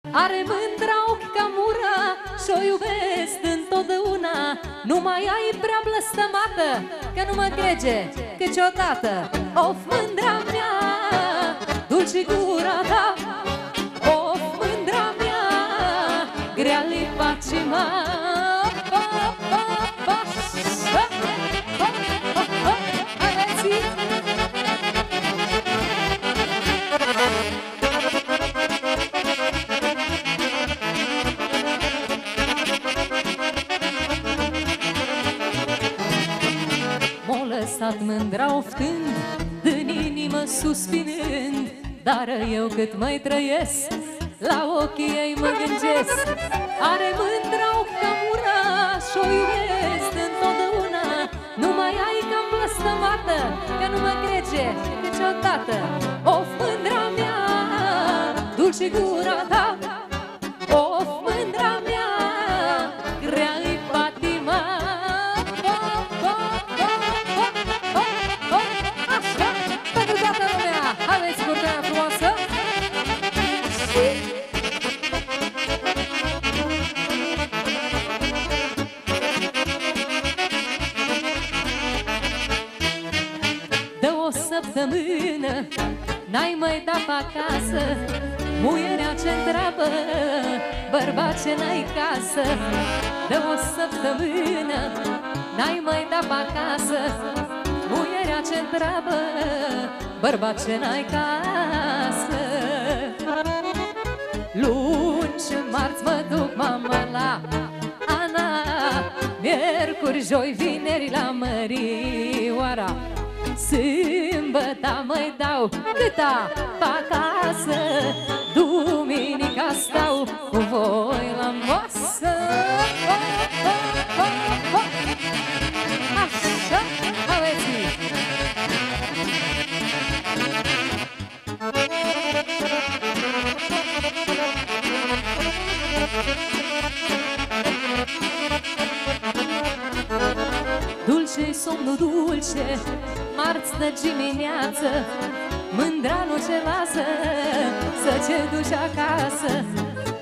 Are mândra ochi ca mura și-o iubesc întotdeauna. Nu mai ai prea blăstămată, că nu mă crege câteodată. Of, mândra mea, dulce gura ta. Of, mândra mea, grea-li pacima. M-a lăsat mândra oftând, din inimă suspinând, dar eu cât mai trăiesc, la ochii ei mă gândesc. Are mândra ochi ca mura și-o iubesc întotdeauna. Nu mai ai cam blăstămată, că nu mă crege niciodată. Of, mândra mea, dulce gura ta. Of, mândra mea, grea-i patima. Așa, pentru toată lumea, aveți curtea frumoasă. De o săptămână n-ai mai dat acasă, muierea ce-ntreabă, bărbat ce n-ai casă. De o săptămână n-ai mai dat acasă, muierea ce-ntreabă, bărbat ce n-ai casă. Luni și marți mă duc, mamă, la Ana, miercuri, joi, vineri la Mărioara, sâmbătă mai dau câta acasă, duminica stau cu voi la masă. Așa, aveți-i! Dulce-i somnul dulce, marți de dimineață, mândra nu ce lasă să ce duci acasă.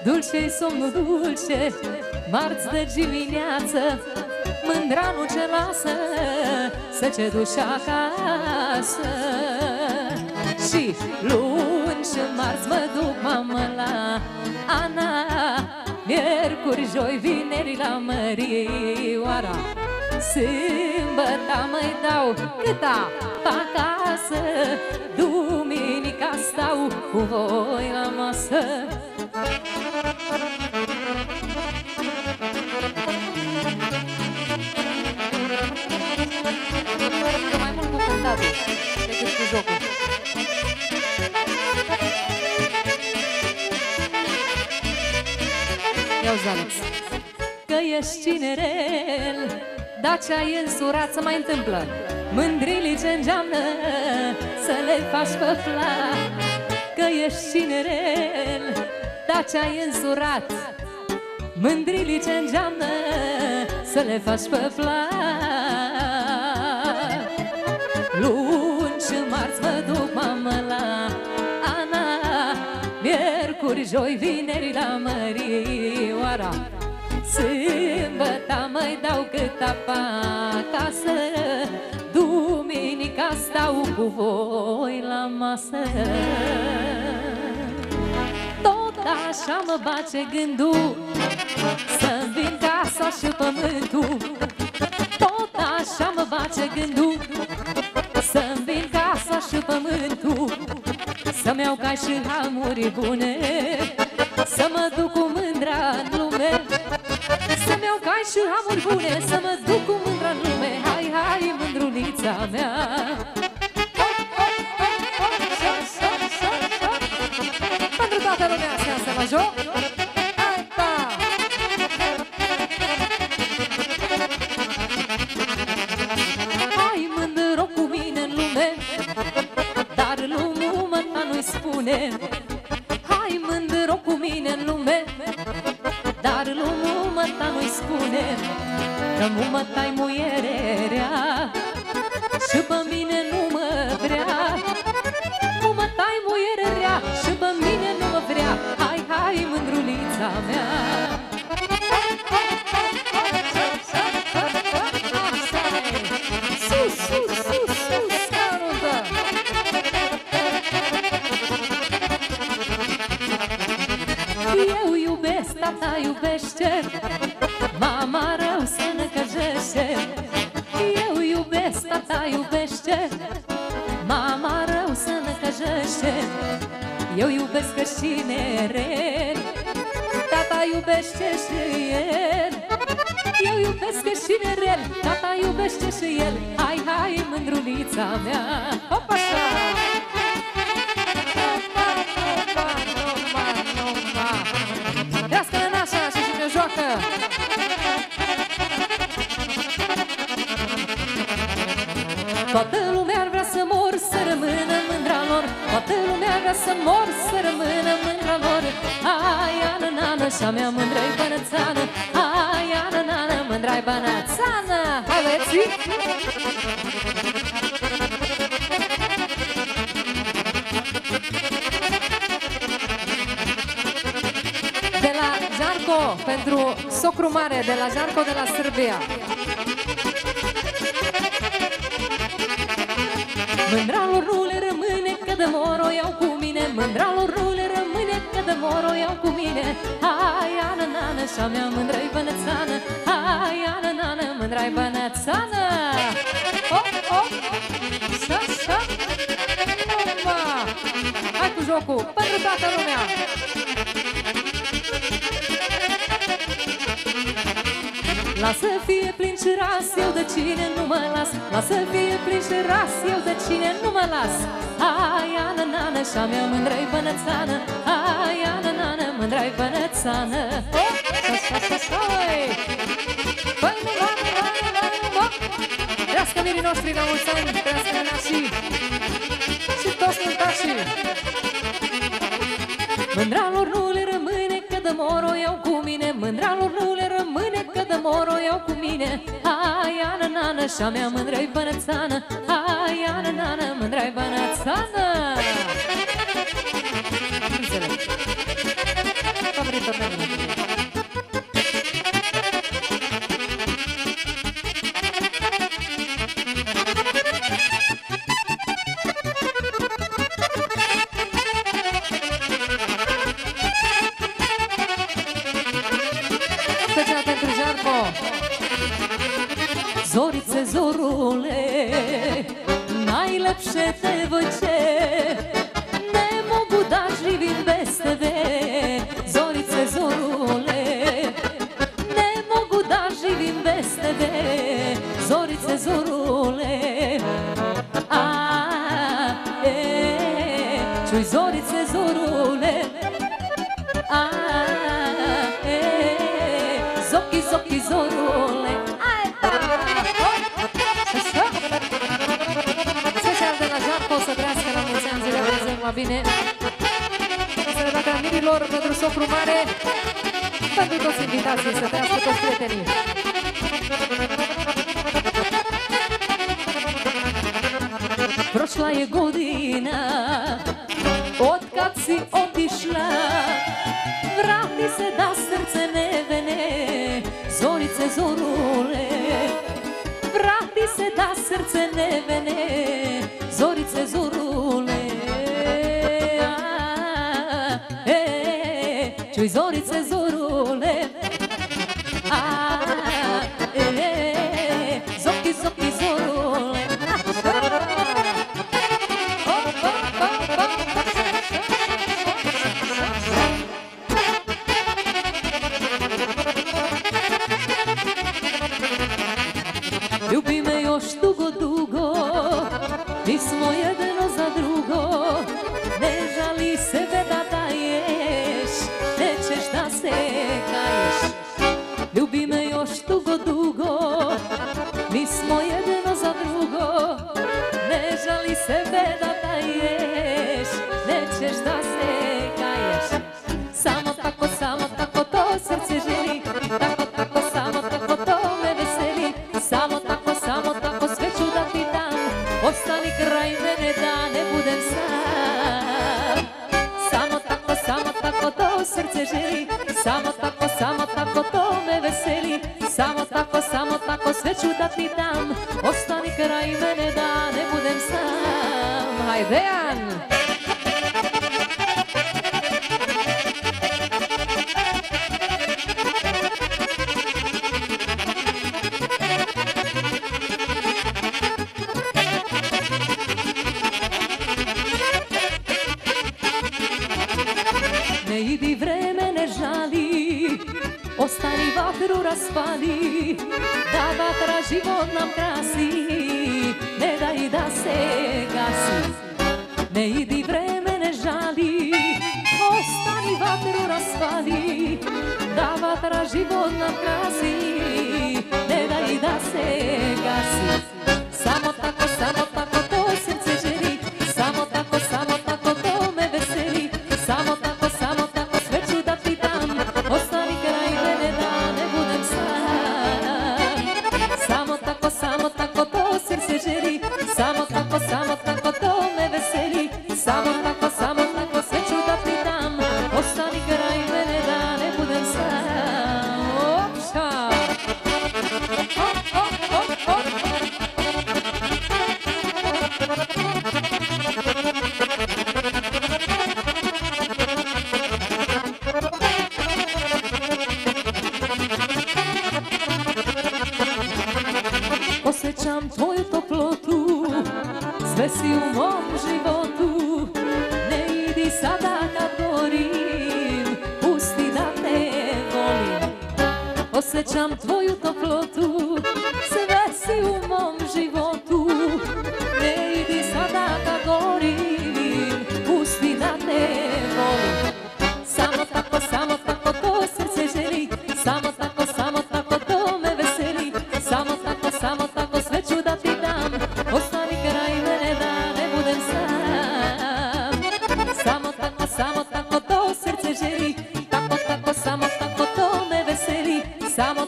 Dulce-i somnul dulce, marți de dimineață, mândra nu ce lasă să ce duci acasă. Și luni și marți mă duc, mamă, la Ana, miercuri, joi, vineri la Mărioara, sâmbătă mai dau câta acasă, duminica stau cu voi la masă. Că mai mult cu cântatul decât cu jocul. Ia-uzi, Alex. Că ești cinerel, dar ce-ai însurat se mai întâmplă, mândrilii ce îngeamnă să le faci pe flac. Că ești cinerel, dar ce-ai însurat, mândrilii ce îngeamnă să le faci pe flac. Luni și marți mă duc, mamă, la Ana, miercuri, joi, vineri la Mărioara, sâmbătă mai dau câta acasă, duminica stau cu voi la masă. Tot așa mă bate gândul să-mi vin casa și pământul. Tot așa mă bate gândul să-mi vin casa și pământul, să-mi iau cai și hamuri bune, să mă duc cu mândra în lume. Să-mi iau cai și hamuri bune, să mă duc cu mândra în lume. Hai, hai, mândrulița mea. Pentru toată lumea asta mă joc. Hai, mândro cu mine în lume, dar lumea ta nu-i spune. Hai, mândro cu mine în lume, dar lumea ta nu-i spune că mumă ta-i muiererea și pe mine nu mă vrea. Mumă ta-i muiererea și pe mine nu mă vrea. Hai, hai, mândru mândrulița mea. Sus, sus, sus, sus, aruncă! Eu iubesc, tata iubește, mama rău să năcăjește. Eu iubesc, tata iubește, mama rău să năcăjește. Eu iubesc că și nerel, tata iubește și el. Eu iubesc că și nerel, tata iubește și el. Hai, hai, mândrulița mea. Hop, așa! Trească nănașa și cine joacă. Toată lumea ar vrea să mor, să rămână mândra lor. Toată lumea ar vrea să mor, să rămână mândra lor. Ai, ană, nană, și-a mea mândră-i bănățană. Ai, ană, nană, mândra-i bănățană. Hai, băieții! De la Jarko, pentru socru mare, de la Jarko, de la Sârbia. Mândra lor nu le rămâne, că de mor o iau cu mine. Mândra lor nu le rămâne, că de mor o iau cu mine. Hai, ană, nană, și-a mea mândră-i bănățană. Hai, ană, nană, mândra-i bănățană. Hop, hop, să, să. Hai cu jocul, pentru toată lumea. Lasă fie plin și ras, eu de cine nu mă las. Lasă fie plin și ras, eu de cine nu mă las. Hai, ană, nană, și-a mea mândră-i bănățană. Hai, ană, nană, mândra-i bănățană. Păi, trească mirii noștri la mulți ani, trească nașii și toți mântașii. Mândra lor nu le rămâne, că de mor o iau cu mine. Mândra lor nu le rămâne, că de mor o iau cu mine. Hai, ană, nană, și-a mea mândră-i bănățană. Hai, ană, nană, mândra-i bănățană. Înțeleg. Am ritornat. Zorice, zorule, n-ai lepšete voće, ne mogu da živim bez tebe. Zorice, zorule, ne mogu da živim bez tebe. Zorice, zorule, čuj zorice, zorule, zoki, zoki, zorule. Special de la Jarko, să trească la mulți ani, zile prezent, mai bine. Sărbătoarea mirilor, pentru socru mare, pentru toți invitații, să trească toți prietenii. Prošla je godina, od kad si otišla, vrati se da srce ne vene. Zorice, zorule, vrati se da srce ne vene. Zorice, zorule, čuj zorice, zorule, zoki, zoki, zorule. Ljubi me još dugo, dugo, mi smo jedno za drugo. Ne žali sebe da daješ, nećeš da se kaješ. Ljubi me još dugo, dugo, mi smo jedno za drugo. Ne žali sebe da daješ, nećeš da se kaješ. Samo tako to srce želi, tako, tako, samo tako to me veseli. Samo tako sve ću da ti dam, ostani kraj mene da ne budem sam. Samo tako to srce želi, samo tako to me veseli. Samo tako sveću da ti dam. Ostani kraj mene da ne budem sam. Hajde, Dejan! Ne idi, vreme ne žali, ostani, vatru raspali, da vatra život nam krasi, ne daj da se gasi. Ne idi, vreme ne žali, ostani, vatru raspali, da vatra život nam krasi, ne daj da se gasi. Samo tako to srce želi, samo tako to me veseli. Samo tako sveću da ti dam, ostani kraj mene da ne budem sam. Samo tako to srce želi, samo tako to me veseli. Samo tako sveću da ti dam, ostani kraj mene da ne budem sam. Opša! Osjećam tvoju toplotu, sve si u mom životu. Ne idi sada kad gorim, pusti da te volim. Osjećam tvoju toplotu, sve si u mom životu. Ne idi sada kad gorim, pusti da te volim. Samo tako to srce želi, samo tako to me veseli. Samo tako sveću da ti dam, ostani kraj mene da ne budem sam. Samo tako to srce želi, samo tako to me veseli. Samo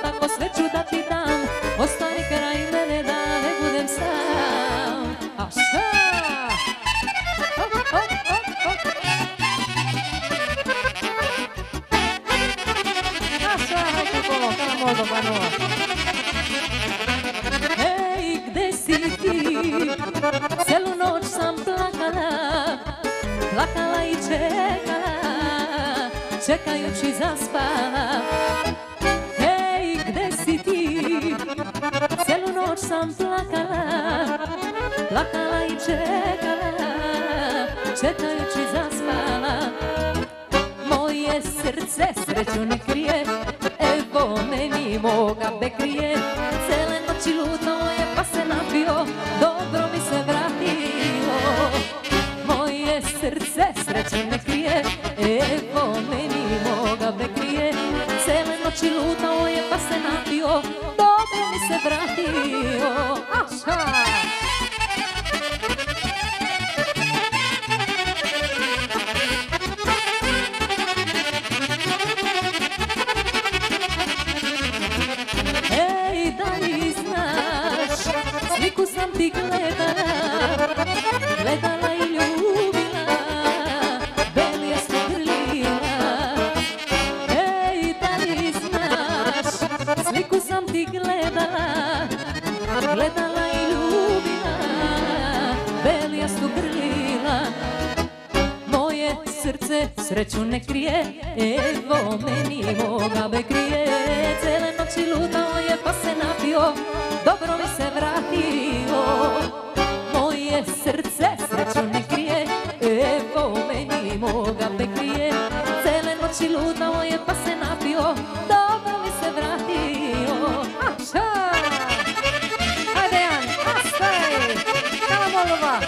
tako sveću da ti dam, ostani kraj mene da ne budem sam. A šta? Hej, gde si ti? Celu noć sam plakala, plakala i čekala, čekajući zaspala. Hej, gde si ti? Celu noć sam plakala, plakala i čekala, čekajući zaspala. Moje srce sreću ne krije, evo meni moga bekrije. Cele noći lutao je pa se napio, dobro mi se vratio. Moje srce sreću ne krije, evo meni moga bekrije. Cele noći lutao je pa se napio, dobro mi se vratio. Aša! Sliku sam ti gledala, gledala i ljubila, beljestu grlila. Ej, da li znaš, sliku sam ti gledala, gledala i ljubila, beljestu grlila. Moje srce sreću ne krije, evo meni moga bekrije. Cele noći lutao je pa se napio, dobro mi se vratio. Moje srce sreću ne krije, evo meni moga bekrije. Cele noći lutao je pa se napio, dobro mi se vratio. Aša! Hajde, Jan, ostaj! Kala Molova!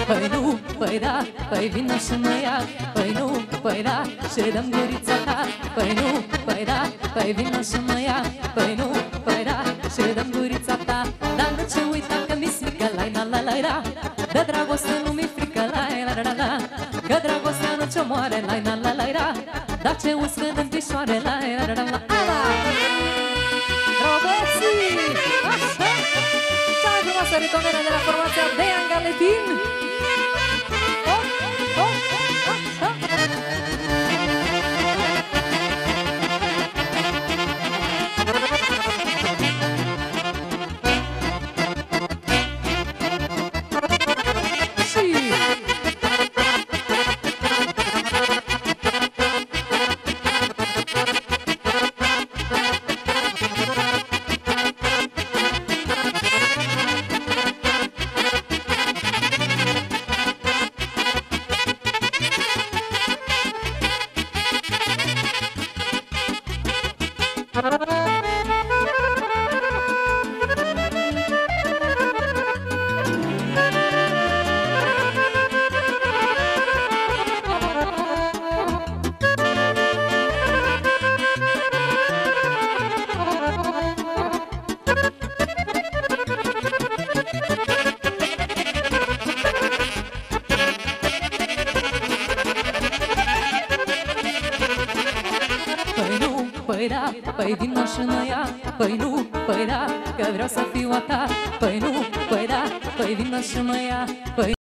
Păi nu, păi da, păi vină și mă ia. Păi nu, păi da, și dăm gurița ta. Păi nu, păi da, păi vină și mă ia. Păi nu, păi da, și dăm gurița ta. Dar nu ce uita că mi-s mică, lai, la, la, la, la. De dragoste nu mi-e frică, lai, la, la, la, la. Că dragostea nu moare, la la la la la. Dar ce uscă în pișoare, la la la la la. Robeții! Așa! Cea mai frumoasă ritonere de la formația Dejan Galetin. Hop, hop, așa! Păi vino și mă ia, păi nu, păi da, că vreau să fiu a ta. Păi nu, păi da, păi vino și mă ia, păi